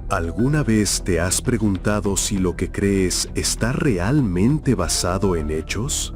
¿Alguna vez te has preguntado si lo que crees está realmente basado en hechos?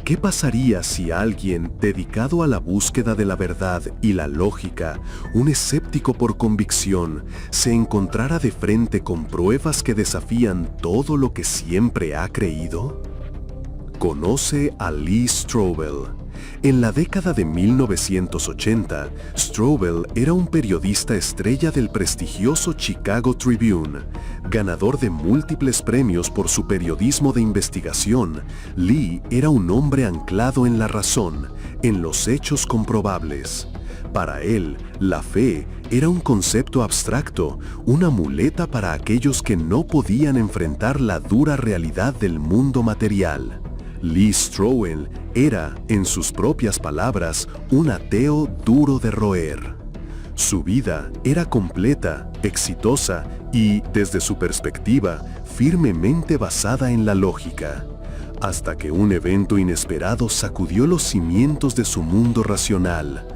¿Qué pasaría si alguien dedicado a la búsqueda de la verdad y la lógica, un escéptico por convicción, se encontrara de frente con pruebas que desafían todo lo que siempre ha creído? Conoce a Lee Strobel. En la década de 1980, Strobel era un periodista estrella del prestigioso Chicago Tribune. Ganador de múltiples premios por su periodismo de investigación, Lee era un hombre anclado en la razón, en los hechos comprobables. Para él, la fe era un concepto abstracto, una muleta para aquellos que no podían enfrentar la dura realidad del mundo material. Lee Strobel era, en sus propias palabras, un ateo duro de roer. Su vida era completa, exitosa y, desde su perspectiva, firmemente basada en la lógica. Hasta que un evento inesperado sacudió los cimientos de su mundo racional.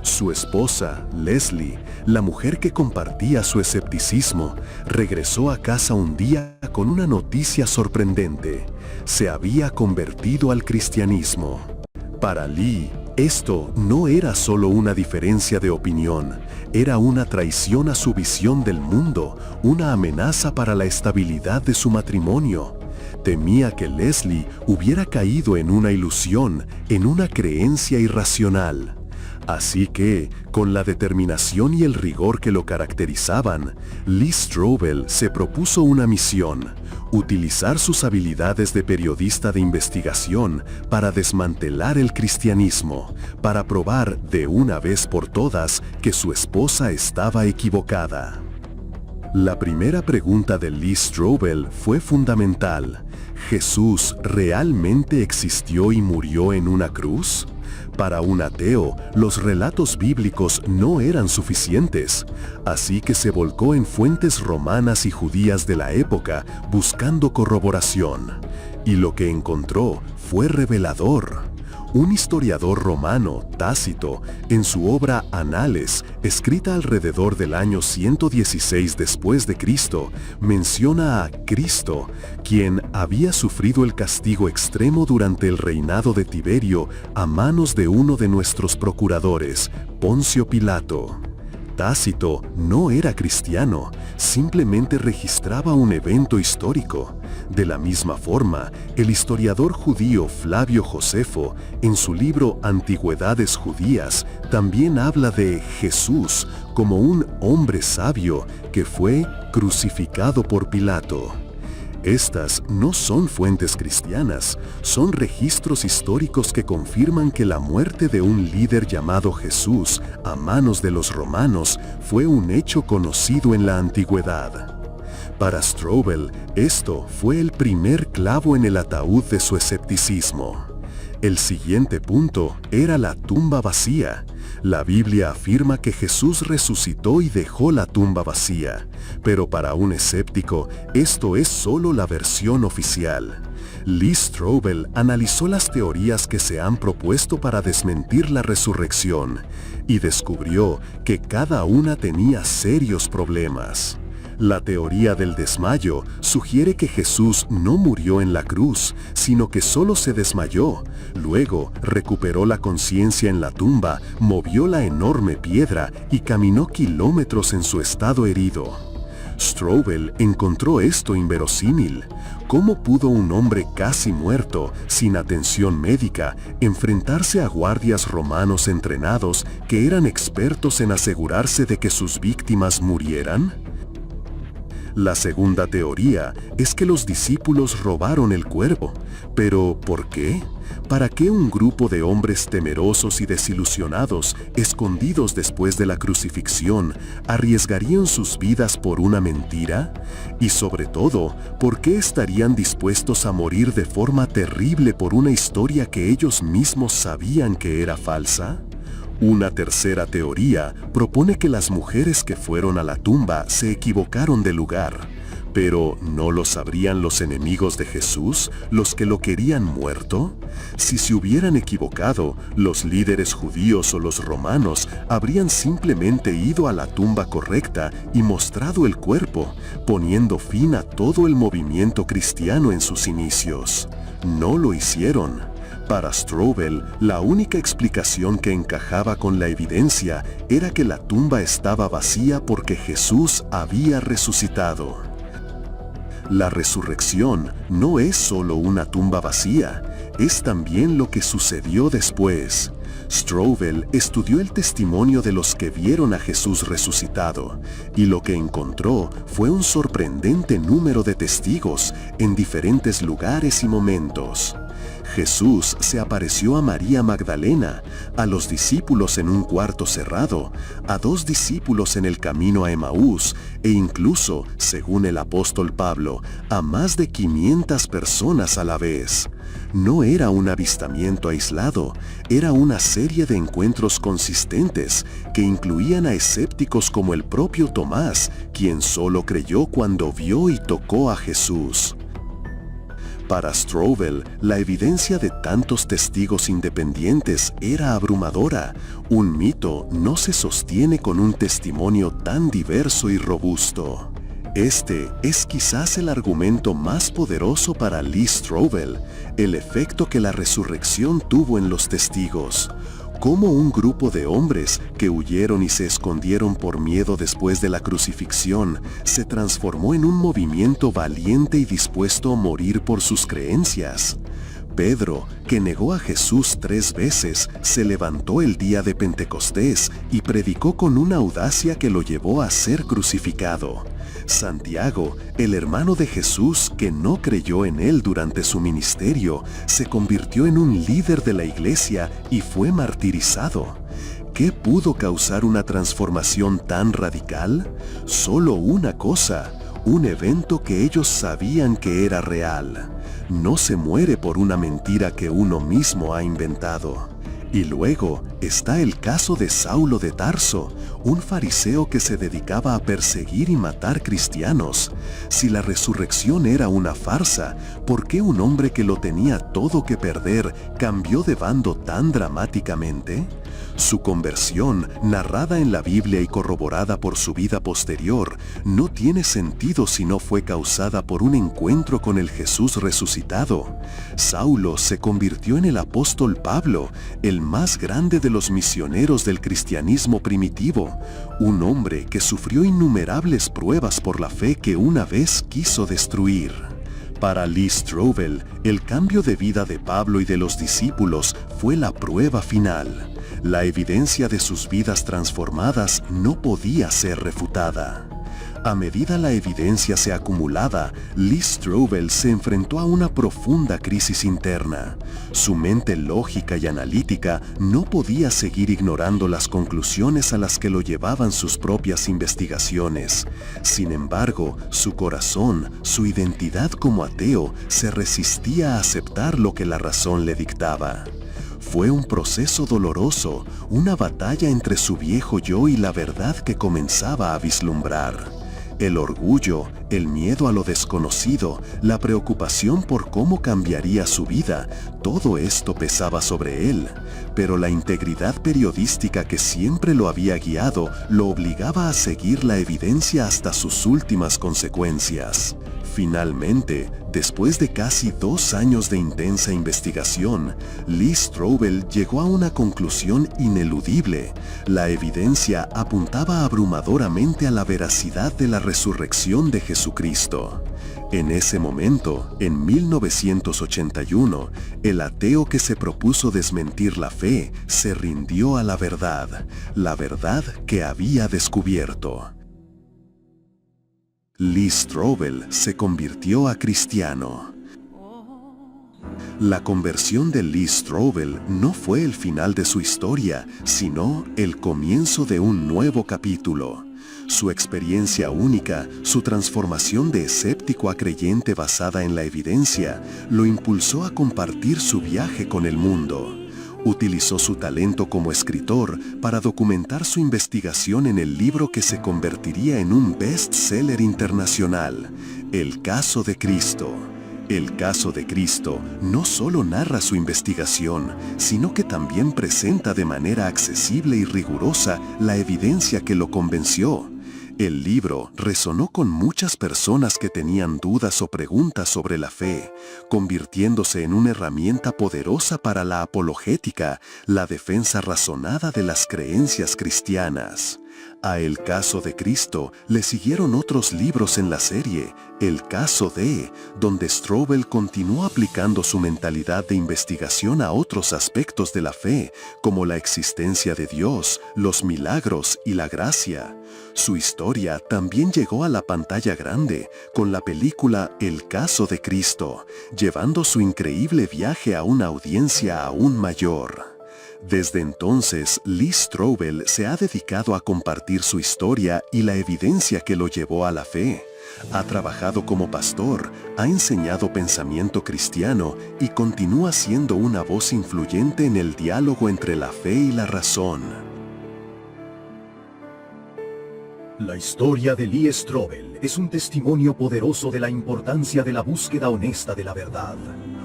Su esposa, Leslie, la mujer que compartía su escepticismo, regresó a casa un día con una noticia sorprendente. Se había convertido al cristianismo. Para Lee, esto no era solo una diferencia de opinión, era una traición a su visión del mundo, una amenaza para la estabilidad de su matrimonio. Temía que Leslie hubiera caído en una ilusión, en una creencia irracional. Así que, con la determinación y el rigor que lo caracterizaban, Lee Strobel se propuso una misión: utilizar sus habilidades de periodista de investigación para desmantelar el cristianismo, para probar de una vez por todas que su esposa estaba equivocada. La primera pregunta de Lee Strobel fue fundamental. ¿Jesús realmente existió y murió en una cruz? Para un ateo, los relatos bíblicos no eran suficientes, así que se volcó en fuentes romanas y judías de la época buscando corroboración. Y lo que encontró fue revelador. Un historiador romano, Tácito, en su obra Anales, escrita alrededor del año 116 después de Cristo, menciona a Cristo, quien había sufrido el castigo extremo durante el reinado de Tiberio a manos de uno de nuestros procuradores, Poncio Pilato. Tácito no era cristiano, simplemente registraba un evento histórico. De la misma forma, el historiador judío Flavio Josefo, en su libro Antigüedades Judías, también habla de Jesús como un hombre sabio que fue crucificado por Pilato. Estas no son fuentes cristianas, son registros históricos que confirman que la muerte de un líder llamado Jesús a manos de los romanos fue un hecho conocido en la antigüedad. Para Strobel, esto fue el primer clavo en el ataúd de su escepticismo. El siguiente punto era la tumba vacía. La Biblia afirma que Jesús resucitó y dejó la tumba vacía, pero para un escéptico, esto es solo la versión oficial. Lee Strobel analizó las teorías que se han propuesto para desmentir la resurrección y descubrió que cada una tenía serios problemas. La teoría del desmayo sugiere que Jesús no murió en la cruz, sino que solo se desmayó. Luego, recuperó la conciencia en la tumba, movió la enorme piedra y caminó kilómetros en su estado herido. Strobel encontró esto inverosímil. ¿Cómo pudo un hombre casi muerto, sin atención médica, enfrentarse a guardias romanos entrenados que eran expertos en asegurarse de que sus víctimas murieran? La segunda teoría es que los discípulos robaron el cuerpo. ¿Pero por qué? ¿Para qué un grupo de hombres temerosos y desilusionados, escondidos después de la crucifixión, arriesgarían sus vidas por una mentira? Y sobre todo, ¿por qué estarían dispuestos a morir de forma terrible por una historia que ellos mismos sabían que era falsa? Una tercera teoría propone que las mujeres que fueron a la tumba se equivocaron de lugar. Pero, ¿no lo sabrían los enemigos de Jesús, los que lo querían muerto? Si se hubieran equivocado, los líderes judíos o los romanos habrían simplemente ido a la tumba correcta y mostrado el cuerpo, poniendo fin a todo el movimiento cristiano en sus inicios. No lo hicieron. Para Strobel, la única explicación que encajaba con la evidencia era que la tumba estaba vacía porque Jesús había resucitado. La resurrección no es solo una tumba vacía, es también lo que sucedió después. Strobel estudió el testimonio de los que vieron a Jesús resucitado, y lo que encontró fue un sorprendente número de testigos en diferentes lugares y momentos. Jesús se apareció a María Magdalena, a los discípulos en un cuarto cerrado, a 2 discípulos en el camino a Emaús e incluso, según el apóstol Pablo, a más de 500 personas a la vez. No era un avistamiento aislado, era una serie de encuentros consistentes que incluían a escépticos como el propio Tomás, quien solo creyó cuando vio y tocó a Jesús. Para Strobel, la evidencia de tantos testigos independientes era abrumadora. Un mito no se sostiene con un testimonio tan diverso y robusto. Este es quizás el argumento más poderoso para Lee Strobel, el efecto que la resurrección tuvo en los testigos. Cómo un grupo de hombres que huyeron y se escondieron por miedo después de la crucifixión se transformó en un movimiento valiente y dispuesto a morir por sus creencias. Pedro, que negó a Jesús 3 veces, se levantó el día de Pentecostés y predicó con una audacia que lo llevó a ser crucificado. Santiago, el hermano de Jesús que no creyó en él durante su ministerio, se convirtió en un líder de la iglesia y fue martirizado. ¿Qué pudo causar una transformación tan radical? Solo una cosa, un evento que ellos sabían que era real. No se muere por una mentira que uno mismo ha inventado. Y luego está el caso de Saulo de Tarso, un fariseo que se dedicaba a perseguir y matar cristianos. Si la resurrección era una farsa, ¿por qué un hombre que lo tenía todo que perder cambió de bando tan dramáticamente? Su conversión, narrada en la Biblia y corroborada por su vida posterior, no tiene sentido si no fue causada por un encuentro con el Jesús resucitado. Saulo se convirtió en el apóstol Pablo, el más grande de los misioneros del cristianismo primitivo, un hombre que sufrió innumerables pruebas por la fe que una vez quiso destruir. Para Lee Strobel, el cambio de vida de Pablo y de los discípulos fue la prueba final. La evidencia de sus vidas transformadas no podía ser refutada. A medida la evidencia se acumulaba, Lee Strobel se enfrentó a una profunda crisis interna. Su mente lógica y analítica no podía seguir ignorando las conclusiones a las que lo llevaban sus propias investigaciones. Sin embargo, su corazón, su identidad como ateo, se resistía a aceptar lo que la razón le dictaba. Fue un proceso doloroso, una batalla entre su viejo yo y la verdad que comenzaba a vislumbrar. El orgullo, el miedo a lo desconocido, la preocupación por cómo cambiaría su vida, todo esto pesaba sobre él, pero la integridad periodística que siempre lo había guiado lo obligaba a seguir la evidencia hasta sus últimas consecuencias. Finalmente, después de casi 2 años de intensa investigación, Lee Strobel llegó a una conclusión ineludible. La evidencia apuntaba abrumadoramente a la veracidad de la resurrección de Jesucristo. En ese momento, en 1981, el ateo que se propuso desmentir la fe se rindió a la verdad que había descubierto. Lee Strobel se convirtió a cristiano. La conversión de Lee Strobel no fue el final de su historia, sino el comienzo de un nuevo capítulo. Su experiencia única, su transformación de escéptico a creyente basada en la evidencia, lo impulsó a compartir su viaje con el mundo. Utilizó su talento como escritor para documentar su investigación en el libro que se convertiría en un best-seller internacional, El caso de Cristo. El caso de Cristo no solo narra su investigación, sino que también presenta de manera accesible y rigurosa la evidencia que lo convenció. El libro resonó con muchas personas que tenían dudas o preguntas sobre la fe, convirtiéndose en una herramienta poderosa para la apologética, la defensa razonada de las creencias cristianas. A El caso de Cristo le siguieron otros libros en la serie, El caso de, donde Strobel continuó aplicando su mentalidad de investigación a otros aspectos de la fe, como la existencia de Dios, los milagros y la gracia. Su historia también llegó a la pantalla grande con la película El caso de Cristo, llevando su increíble viaje a una audiencia aún mayor. Desde entonces, Lee Strobel se ha dedicado a compartir su historia y la evidencia que lo llevó a la fe. Ha trabajado como pastor, ha enseñado pensamiento cristiano y continúa siendo una voz influyente en el diálogo entre la fe y la razón. La historia de Lee Strobel es un testimonio poderoso de la importancia de la búsqueda honesta de la verdad.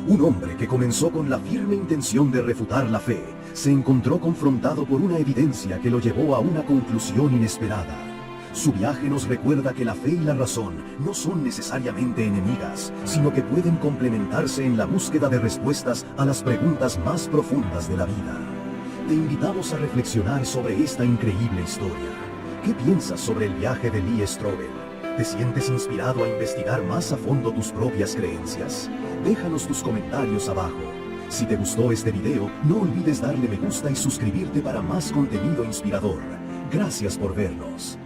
Un hombre que comenzó con la firme intención de refutar la fe, se encontró confrontado por una evidencia que lo llevó a una conclusión inesperada. Su viaje nos recuerda que la fe y la razón no son necesariamente enemigas, sino que pueden complementarse en la búsqueda de respuestas a las preguntas más profundas de la vida. Te invitamos a reflexionar sobre esta increíble historia. ¿Qué piensas sobre el viaje de Lee Strobel? ¿Te sientes inspirado a investigar más a fondo tus propias creencias? Déjanos tus comentarios abajo. Si te gustó este video, no olvides darle me gusta y suscribirte para más contenido inspirador. Gracias por vernos.